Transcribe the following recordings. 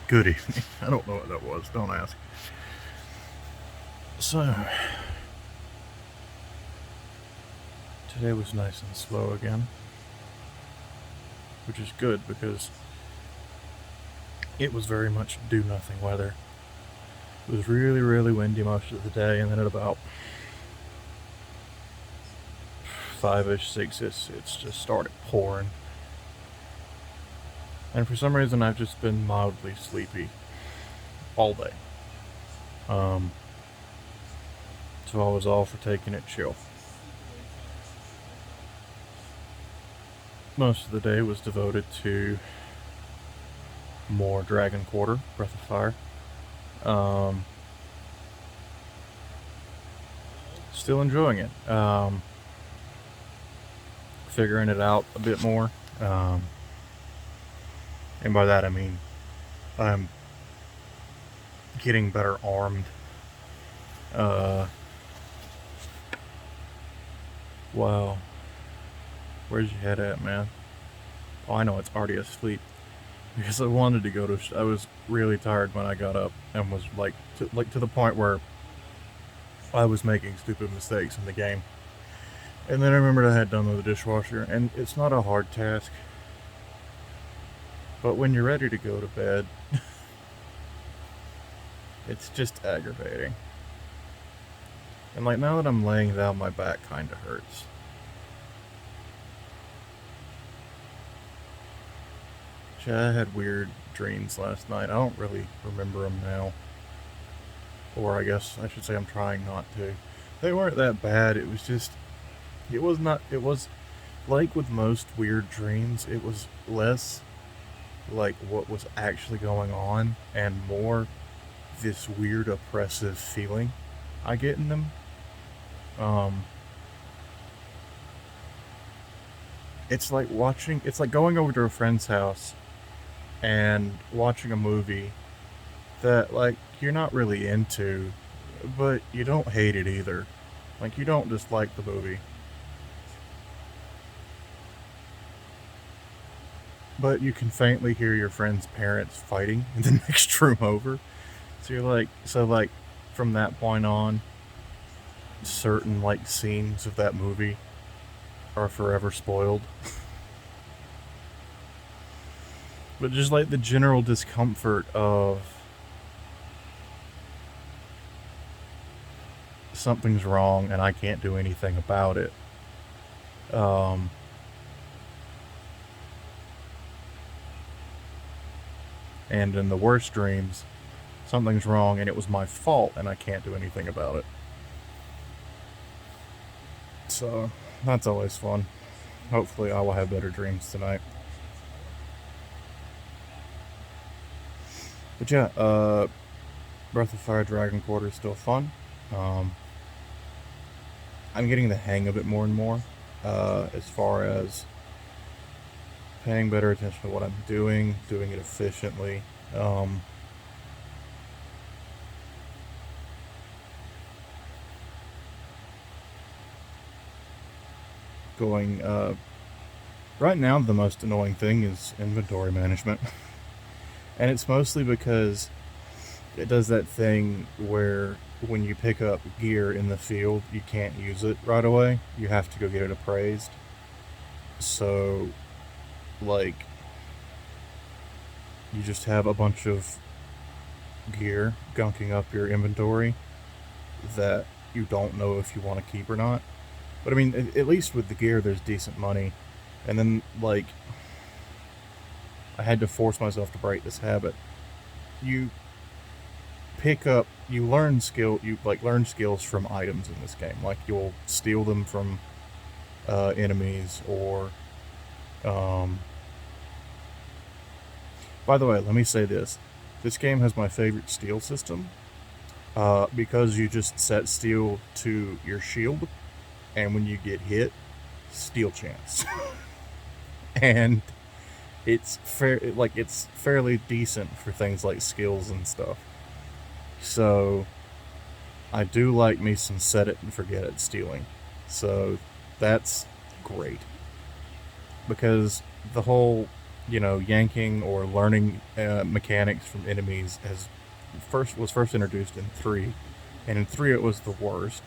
Good evening. I don't know what that was. Don't ask. So, today was nice and slow again, which is good because it was very much do-nothing weather. It was really, really windy most of the day, and then at about 5-ish, 6-ish, it's just started pouring. And for some reason, I've just been mildly sleepy all day. So I was all for taking it chill. Most of the day was devoted to more Dragon Quarter, Breath of Fire. Still enjoying it. Figuring it out a bit more. And by that I mean I'm getting better armed. Wow. Where's your head at, man? Oh, I know, it's already asleep. Because I wanted to go to. I was really tired when I got up and was to the point where I was making stupid mistakes in the game. And then I remembered I had done with the dishwasher, and it's not a hard task. But when you're ready to go to bed, it's just aggravating. And like now that I'm laying down, my back kind of hurts. I had weird dreams last night. I don't really remember them now. Or I guess I should say I'm trying not to. They weren't that bad. It was just. It was not. It was like with most weird dreams, it was less like what was actually going on and more this weird oppressive feeling I get in them. Um, it's like going over to a friend's house and watching a movie that like you're not really into, but you don't hate it either. Like you don't dislike the movie, but you can faintly hear your friend's parents fighting in the next room over. So you're like, from that point on, certain like scenes of that movie are forever spoiled. But just like the general discomfort of something's wrong and I can't do anything about it. Um, and in the worst dreams, something's wrong and it was my fault and I can't do anything about it. So that's always fun. Hopefully, I will have better dreams tonight. But yeah, Breath of Fire Dragon Quarter is still fun. Um, I'm getting the hang of it more and more. As far as paying better attention to what I'm doing it efficiently. Um, going right now, the most annoying thing is inventory management, and it's mostly because it does that thing where when you pick up gear in the field, you can't use it right away. You have to go get it appraised. So, like, you just have a bunch of gear gunking up your inventory that you don't know if you want to keep or not. But I mean, at least with the gear, there's decent money. And then, like, I had to force myself to break this habit. You you learn skills from items in this game. Like you'll steal them from enemies, or um, by the way, let me say this: this game has my favorite steal system because you just set steal to your shield, and when you get hit, steal chance, and it's fairly decent for things like skills and stuff. So I do like me some set it and forget it stealing. So that's great because the whole yanking or learning mechanics from enemies was first introduced in 3, and in 3 it was the worst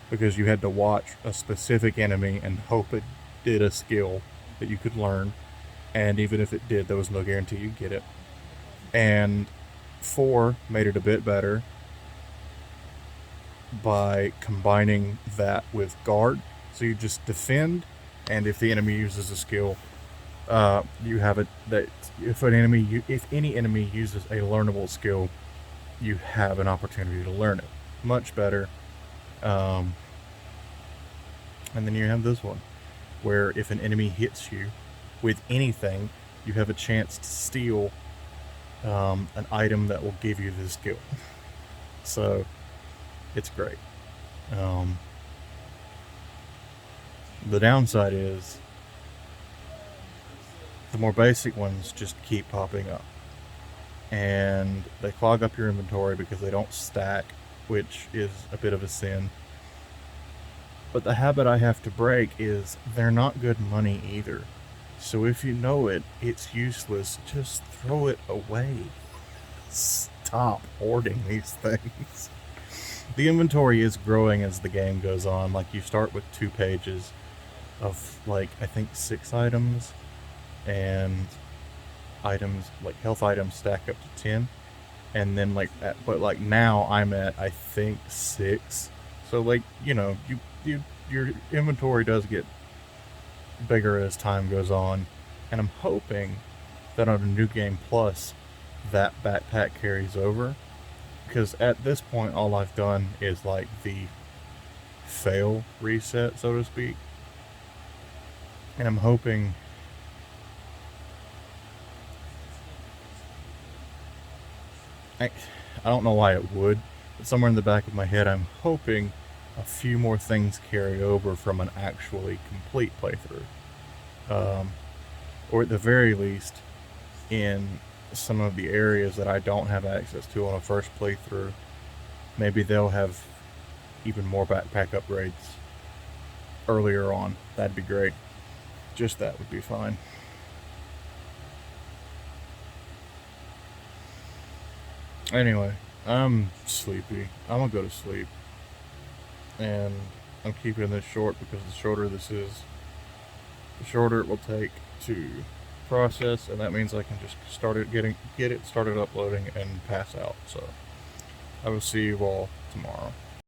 because you had to watch a specific enemy and hope it did a skill that you could learn, and even if it did, there was no guarantee you'd get it. And 4 made it a bit better by combining that with guard, so you just defend, and if the enemy uses a skill, you have it that if any enemy uses a learnable skill, you have an opportunity to learn it. Much better. And then you have this one, where if an enemy hits you with anything, you have a chance to steal an item that will give you the skill. So it's great. The downside is the more basic ones just keep popping up, and they clog up your inventory because they don't stack, which is a bit of a sin. But the habit I have to break is they're not good money either. So if you know it, it's useless. Just throw it away. Stop hoarding these things. The inventory is growing as the game goes on. Like, you start with 2 pages of, like, I think 6 items, and items, like health items, stack up to 10. And then, but now I'm at, I think, 6. So, your inventory does get bigger as time goes on. And I'm hoping that on a New Game Plus, that backpack carries over. Because at this point, all I've done is like the fail reset, so to speak. And I'm hoping I don't know why it would, but somewhere in the back of my head, I'm hoping a few more things carry over from an actually complete playthrough. Or at the very least, in some of the areas that I don't have access to on a first playthrough, maybe they'll have even more backpack upgrades earlier on. That'd be great. Just that would be fine. Anyway, I'm sleepy. I'm gonna go to sleep. And I'm keeping this short because the shorter this is, the shorter it will take to process, and that means I can just get it started uploading and pass out. So I will see you all tomorrow.